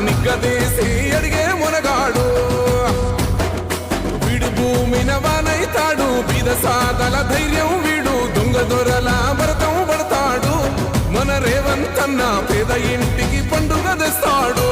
నిగ్గదీసి అడిగే మునగాడు వీడు భూమిన వానైతాడు బీద సాదల ధైర్యం వీడు దొంగ దొరల భరతం పడతాడు మన రేవంతన్న పేద ఇంటికి పండుగ తెస్తాడు